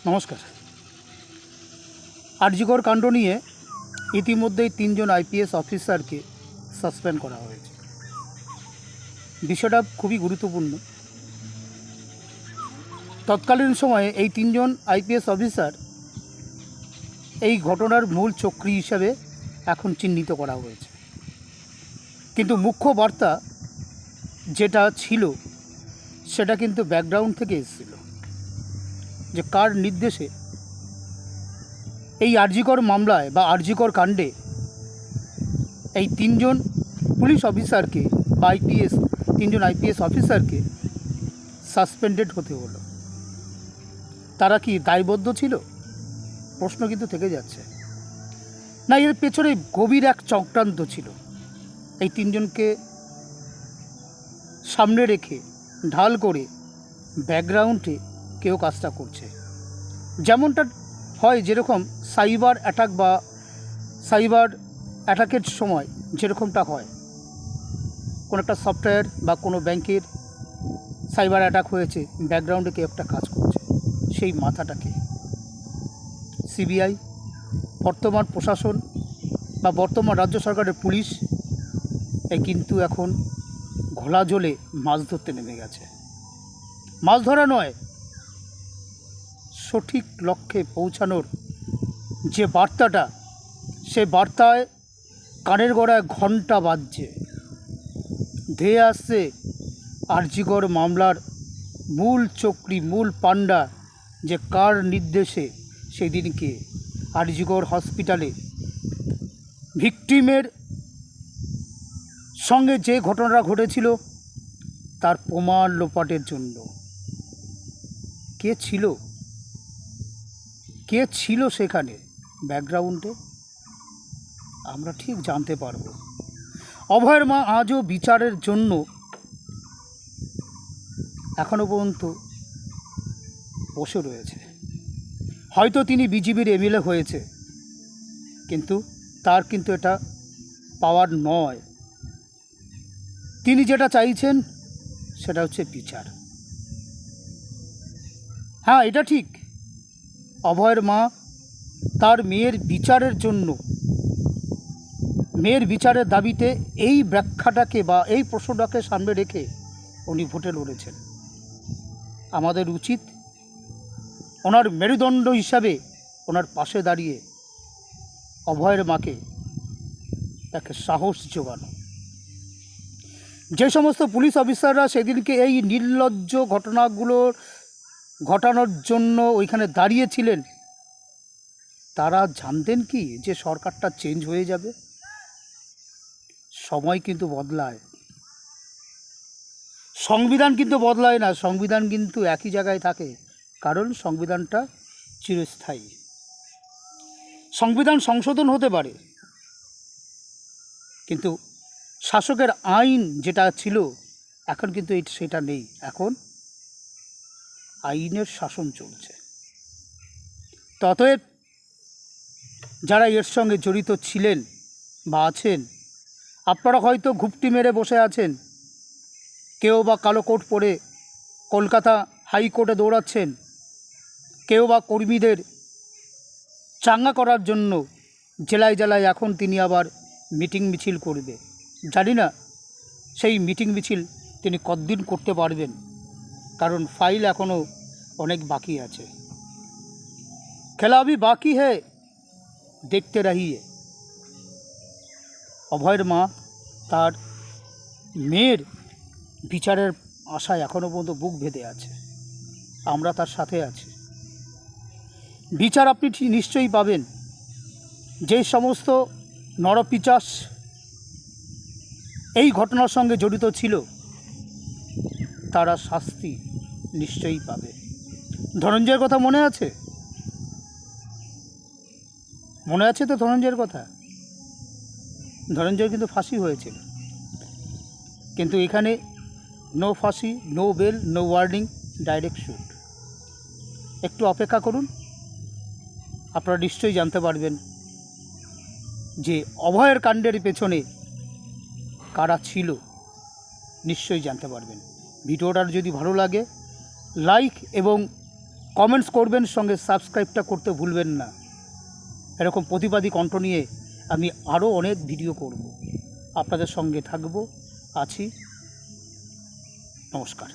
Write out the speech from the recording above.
নমস্কার। আরজিকর কাণ্ড নিয়ে ইতিমধ্যেই 3 জন আইপিএস অফিসারকে সাসপেন্ড করা হয়েছে। বিষয়টা খুবই গুরুত্বপূর্ণ। তৎকালীন সময়ে এই 3 জন আইপিএস অফিসার এই ঘটনার মূল চক্রী হিসাবে এখন চিহ্নিত করা হয়েছে, কিন্তু মুখ্য বার্তা যেটা ছিল সেটা কিন্তু ব্যাকগ্রাউন্ড থেকে এসেছিল, যে কার নির্দেশে এই আরজিকর মামলায় বা আরজিকর কাণ্ডে এই 3 জন পুলিশ অফিসারকে বা 3 জন আইপিএস অফিসারকে সাসপেন্ডেড হতে হলো। তারা কি দায়বদ্ধ ছিল? প্রশ্ন কিন্তু থেকে যাচ্ছে। না, এর পেছনে গভীর এক চক্রান্ত ছিল। এই 3 জনকে সামনে রেখে ঢাল করে ব্যাকগ্রাউন্ডে কেউ কাজটা করছে। যেমনটা হয়, যেরকম সাইবার অ্যাটাক বা সাইবার অ্যাটাকের সময় যেরকমটা হয়, কোনো একটা সফটওয়্যার বা কোনো ব্যাংকের সাইবার অ্যাটাক হয়েছে, ব্যাকগ্রাউন্ডে কেউ একটা কাজ করছে। সেই মাথাটাকে সিবিআই, বর্তমান প্রশাসন বা বর্তমান রাজ্য সরকারের পুলিশ কিন্তু এখন ঘোলা জলে মাছ ধরতে নেমে গেছে। মাছ ধরা নয়, সঠিক লক্ষ্যে পৌঁছানোর যে বার্তাটা, সে বার্তায় কানের গোড়ায় ঘণ্টা বাজছে। ধেয়ে আসছে আরজিকর মামলার মূল চক্রী, মূল পাণ্ডা, যে কার নির্দেশে সেদিনকে আরজিকর হসপিটালে ভিকটিমের সঙ্গে যে ঘটনাটা ঘটেছিল তার প্রমাণ লোপাটের জন্য কে ছিল সেখানে ব্যাকগ্রাউন্ডে, আমরা ঠিক জানতে পারব। অভয়ের মা আজও বিচারের জন্য এখনো পর্যন্ত বসে রয়েছে। হয়তো তিনি বিজেপির এমএলএ হয়েছে, কিন্তু তার কিন্তু এটা পাওয়ার নয়। তিনি যেটা চাইছেন সেটা হচ্ছে বিচার। হ্যাঁ, এটা ঠিক, অভয়ের মা তার মেয়ের বিচারের জন্য, মেয়ের বিচারের দাবিতে এই ব্যাখ্যাটাকে বা এই প্রশ্নটাকে সামনে রেখে উনি ভোটে লড়েছেন। আমাদের উচিত ওনার মেরুদণ্ড হিসাবে ওনার পাশে দাঁড়িয়ে অভয়ের মাকে তাকে সাহস জোগানো। যে সমস্ত পুলিশ অফিসাররা সেদিনকে এই নির্লজ্জ ঘটানোর জন্য ওইখানে দাঁড়িয়েছিলেন, তারা জানতেন কি যে সরকারটা চেঞ্জ হয়ে যাবে? সময় কিন্তু বদলায়, সংবিধান কিন্তু বদলায় না। সংবিধান কিন্তু একই জায়গায় থাকে, কারণ সংবিধানটা চিরস্থায়ী। সংবিধান সংশোধন হতে পারে, কিন্তু শাসকের আইন যেটা ছিল এখন কিন্তু সেটা নেই। এখন আইনের শাসন চলছে। ততএব যারা এর সঙ্গে জড়িত ছিলেন বা আছেন, আপনারা হয়তো ঘুপটি মেরে বসে আছেন, কেউ বা কালো কোট পরে কলকাতা হাইকোর্টে দৌড়াচ্ছেন, কেউ বা কর্মীদের চাঙ্গা করার জন্য জেলায় জেলায় এখন তিনি আবার মিটিং মিছিল করবে। জানি না সেই মিটিং মিছিল তিনি কতদিন করতে পারবেন, কারণ ফাইল এখনও অনেক বাকি আছে। খেলা আভি বাকি হ্যায়, দেখতে রহিয়ে। অভয়ের মা তার মেয়ের বিচারের আশায় এখনও পর্যন্ত বুক বেঁধে আছে। আমরা তার সাথে আছি। বিচার আপনি নিশ্চয়ই পাবেন। যে সমস্ত নরপিচাস এই ঘটনার সঙ্গে জড়িত ছিল তারা শাস্তি নিশ্চয়ই পাবে। ধনঞ্জয়ের কথা মনে আছে? মনে আছে তো ধনঞ্জয়ের কথা? ধনঞ্জয়ের কিন্তু ফাঁসি হয়েছিল, কিন্তু এখানে নো ফাঁসি, no bail, no warning, direct shoot. একটু অপেক্ষা করুন, আপনারা নিশ্চয়ই জানতে পারবেন যে অভয়ের কাণ্ডের পেছনে কারা ছিল। নিশ্চয়ই জানতে পারবেন। ভিডিওটার যদি ভালো লাগে লাইক এবং কমেন্টস করবেন, সঙ্গে সাবস্ক্রাইবটা করতে ভুলবেন না। এরকম প্রতিবাদী কণ্ঠ নিয়ে আমি আরও অনেক ভিডিও করব। আপনাদের সঙ্গে থাকব, আছি। নমস্কার।